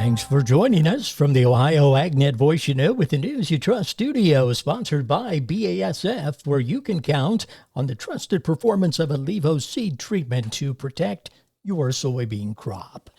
Thanks for joining us from the Ohio AgNet Voice You Know with the News You Trust studio, sponsored by BASF, where you can count on the trusted performance of Allivo seed treatment to protect your soybean crop.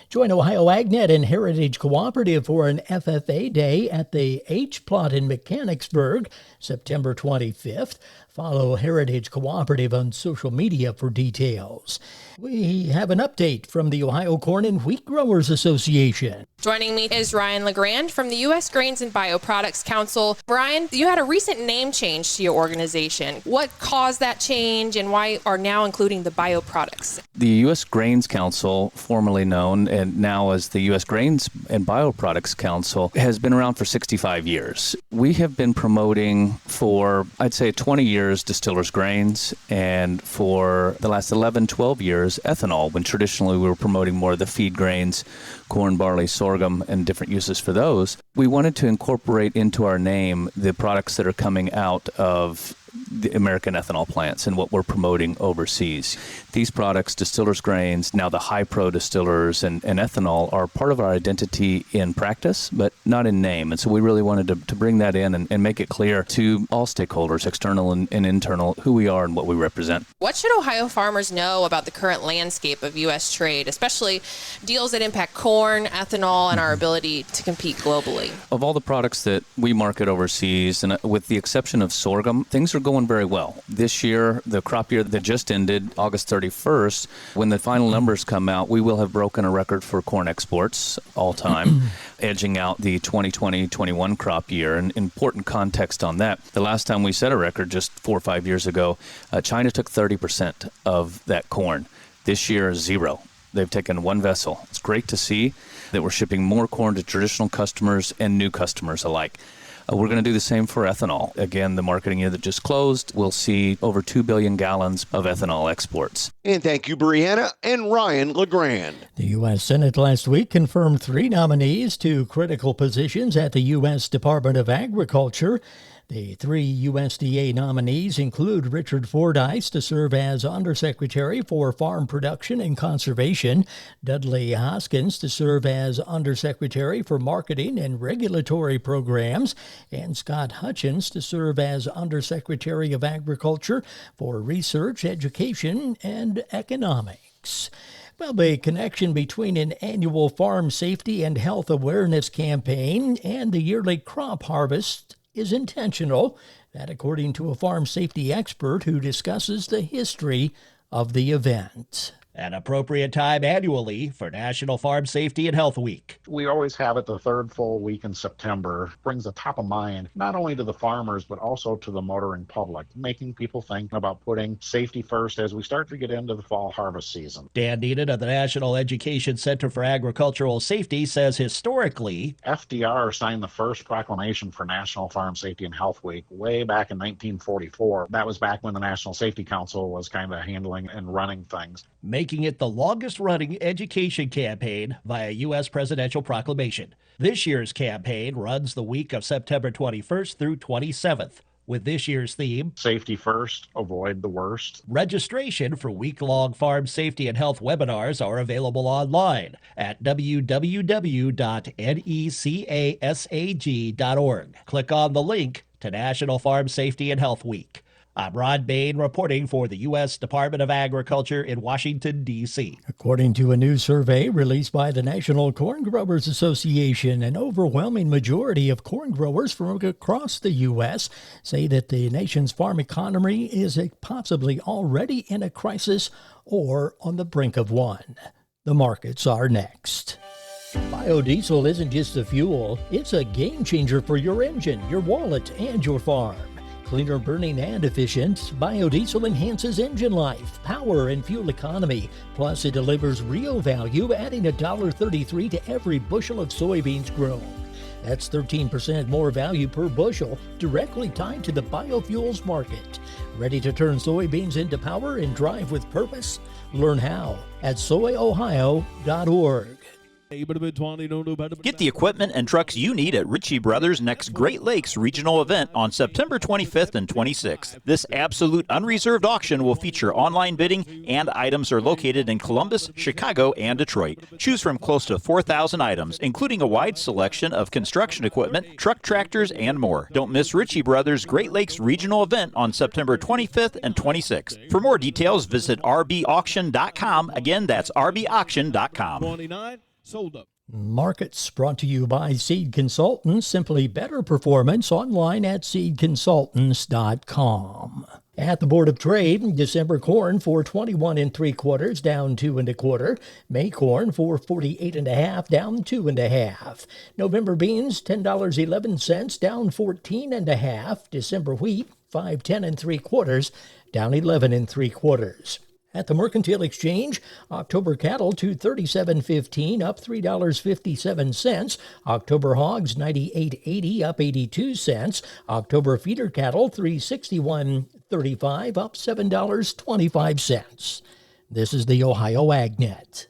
Join Ohio AgNet and Heritage Cooperative for an FFA Day at the H-Plot in Mechanicsburg, September 25th. Follow Heritage Cooperative on social media for details. We have an update from the Ohio Corn and Wheat Growers Association. Joining me is Ryan LeGrand from the U.S. Grains and Bioproducts Council. Ryan, you had a recent name change to your organization. What caused that change and why are now including the bioproducts? The U.S. Grains Council, formerly known and now as the U.S. Grains and Bioproducts Council, has been around for 65 years. We have been promoting for, I'd say, 20 years distillers' grains, and for the last 11, 12 years, ethanol, when traditionally we were promoting more of the feed grains, corn, barley, sorghum, and different uses for those. We wanted to incorporate into our name the products that are coming out of the American ethanol plants and what we're promoting overseas. These products, distillers' grains, now the high-pro distillers and ethanol, are part of our identity in practice, but not in name. And so we really wanted to bring that in and make it clear to all stakeholders, external and internal, who we are and what we represent. What should Ohio farmers know about the current landscape of U.S. trade, especially deals that impact corn, ethanol, and our ability to compete globally? Of all the products that we market overseas, and with the exception of sorghum, things are going very well. This year, the crop year that just ended, August 31st, when the final numbers come out, we will have broken a record for corn exports all time, edging out the 2020-21 crop year. And important context on that, the last time we set a record just 4 or 5 years ago, China took 30% of that corn. This year, 0. They've taken one vessel. It's great to see that we're shipping more corn to traditional customers and new customers alike. We're going to do the same for ethanol. Again, the marketing year that just closed, we'll see over 2 billion gallons of ethanol exports. And thank you, Brianna and Ryan LeGrand. The U.S. Senate last week confirmed 3 nominees to critical positions at the U.S. Department of Agriculture. The 3 USDA nominees include Richard Fordyce to serve as Undersecretary for Farm Production and Conservation, Dudley Hoskins to serve as Undersecretary for Marketing and Regulatory Programs, and Scott Hutchins to serve as Undersecretary of Agriculture for Research, Education, and Economics. Well, the connection between an annual farm safety and health awareness campaign and the yearly crop harvest is intentional. That, according to a farm safety expert who discusses the history of the event. An appropriate time annually for National Farm Safety and Health Week. We always have it the third full week in September. Brings a top of mind, not only to the farmers, but also to the motoring public, making people think about putting safety first as we start to get into the fall harvest season. Dan Needham of the National Education Center for Agricultural Safety says historically, FDR signed the first proclamation for National Farm Safety and Health Week way back in 1944. That was back when the National Safety Council was kind of handling and running things, making it the longest-running education campaign via U.S. presidential proclamation. This year's campaign runs the week of September 21st through 27th, with this year's theme, Safety First, Avoid the Worst. Registration for week-long farm safety and health webinars are available online at www.necasag.org. Click on the link to National Farm Safety and Health Week. I'm Rod Bain reporting for the U.S. Department of Agriculture in Washington, D.C. According to a new survey released by the National Corn Growers Association, an overwhelming majority of corn growers from across the U.S. say that the nation's farm economy is possibly already in a crisis or on the brink of one. The markets are next. Biodiesel isn't just a fuel, it's a game changer for your engine, your wallet, and your farm. Cleaner burning and efficient, biodiesel enhances engine life, power, and fuel economy. Plus, it delivers real value, adding $1.33 to every bushel of soybeans grown. That's 13% more value per bushel, directly tied to the biofuels market. Ready to turn soybeans into power and drive with purpose? Learn how at soyohio.org. Get the equipment and trucks you need at Ritchie Brothers' next Great Lakes regional event on September 25th and 26th. This absolute unreserved auction will feature online bidding, and items are located in Columbus, Chicago, and Detroit. Choose from close to 4,000 items, including a wide selection of construction equipment, truck tractors, and more. Don't miss Ritchie Brothers' Great Lakes regional event on September 25th and 26th. For more details, visit rbauction.com. Again, that's rbauction.com. Sold up. Markets brought to you by Seed Consultants. Simply better performance online at seedconsultants.com. At the Board of Trade, December corn for 21 3/4, down 2 1/4. May corn for 48 1/2, down 2 1/2. November beans $10.11, down 14 1/2. December wheat $5.10 3/4, down 11 3/4. At the Mercantile Exchange, October cattle $237.15, up $3.57. October hogs $98.80, up 82 cents. October feeder cattle $361.35, up $7.25. This is the Ohio AgNet.